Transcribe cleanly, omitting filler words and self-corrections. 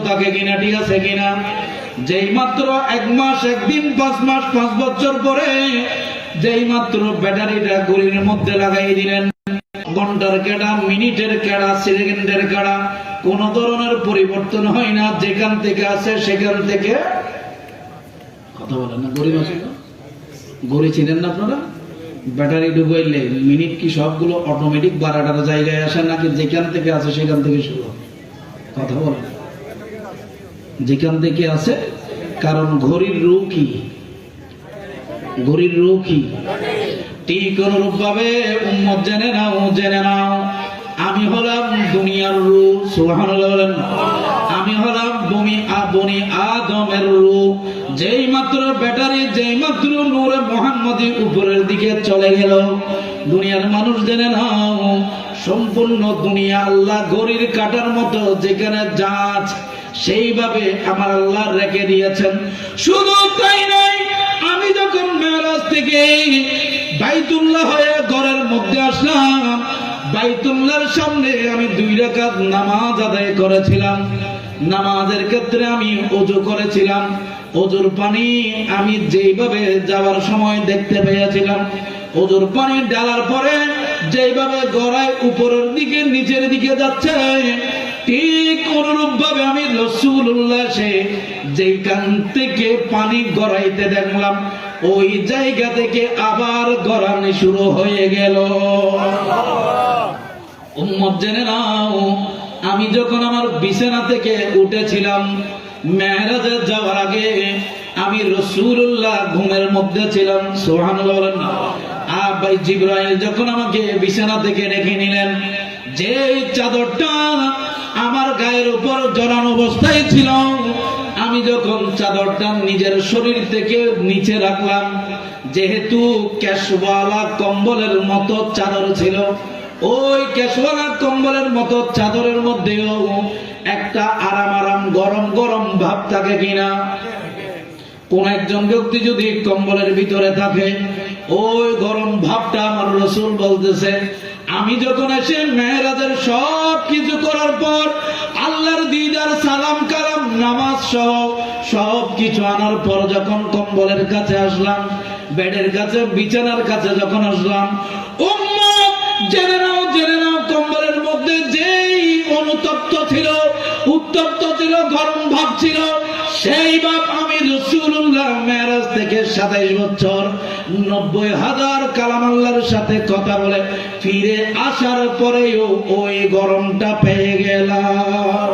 থাকে কিনা, ঠিক আছে কিনা? যেই মাত্র 1 মাস 1 দিন 5 মাস 5 বছর পরে যেই মাত্র ব্যাটারিটা ঘড়ির মধ্যে লাগাই দিলেন, ঘন্টার কেড়া, মিনিটের কেড়া, সেকেন্ডের কেড়া, কোন ধরনের পরিবর্তন হয় না। যেখান থেকে আছে সেখান থেকে কথা বলেন না। গরিব আছে না, গড়ি চিনেন না আপনারা? ব্যাটারি ডুবাইলে মিনিট কি সবগুলো অটোমেটিক 12টার জায়গায় আসে নাকি যেখান থেকে আছে সেখান থেকে শুরু হবে? কথা বলেন। যেখান থেকে আছে, কারণ ঘড়ির রূপ কি? ঘড়ির রূপ কি? ঠিক অনুরূপ ভাবে উম্মত জেনে নাও আমি হলাম দুনিয়ার রূপ। সুবহানাল্লাহ বলেন। আমি হলাম বনি আদমের রূপ। যেই মাত্র ব্যাটারি, যেই মাত্র নূরে মুহাম্মদী উপরের দিকে চলে গেল, দুনিয়ার মানুষ জেনে নাও সম্পূর্ণ দুনিয়া আল্লাহ ঘড়ির কাঁটার মতো যেখানে যাচ সেইভাবে আমার আল্লাহ রেখে দিয়েছেন। শুধু তাই নয়, আমি যখন মেরাজ থেকে বাইতুল্লাহ হয়ে ঘরের মধ্যে আসলাম, বাইতুল্লাহর সামনে আমি 2 রাকাত নামাজ আদায় করেছিলাম। নামাজের ক্ষেত্রে আমি ওযু করেছিলাম। ওযুর পানি আমি যেইভাবে যাওয়ার সময় দেখতে পেয়েছিলাম, ওযুর পানি ঢালার পরে যেইভাবে গড়ায় উপরের দিকে নিচের দিকে যাচ্ছে, ঠিক অনুরূপ ভাবে আমি রাসূলুল্লাহ সে যেখান থেকে পানি গড়াইতে দেখলাম, ওই জায়গা থেকে আবার গড়ানি শুরু হয়ে গেল। উম্মত জেনে নাও, আমি যখন আমার বিছানা থেকে উঠেছিলাম মেরাজে যাওয়ার আগে, আমি রাসূলুল্লাহ ঘুমের মধ্যে ছিলাম। সুবহানাল্লাহ বলেন। আর ভাই জিবরাইল যখন আমাকে বিছানা থেকে রেখে নিলেন, যে চাদরটা আমার গায়ের উপর জড়ানো অবস্থায় ছিল, আমি যখন চাদরটা নিজের শরীর থেকে নিচে রাখলাম, যেহেতু ক্যাশওয়ালা কম্বলের মতো চাদর ছিল, ওই ক্যাশওয়ালা কম্বলের মতো চাদরের মধ্যেও একটা আরাম গরম গরম ভাব থাকে কিনা? কোন একজন ব্যক্তি যদি কম্বলের ভিতরে থাকে, ওই গরম ভাবটা আমার রাসূল বলতেছে, আমি যখন এসে মেরাজের সব কিছু করার পর আল্লাহর দিদার, সালাম কালাম, নামাজ সহ সব কিছু আনার পর যখন কম্বলের কাছে আসলাম, বেডের কাছে, বিছানার কাছে যখন আসলাম, উম্মত জেনে নাও কম্বলের মধ্যে যেই অনুতপ্ত ছিল, উত্তপ্ত ছিল, গরম ভাব ছিল, সেই ভাব আমি রাসূলুল্লাহ মেরাজ থেকে 27 বছর 90,000 কালাম আল্লাহর সাথে কথা বলে ফিরে আসার পরেও ওই গরমটা পেয়ে গেলাম।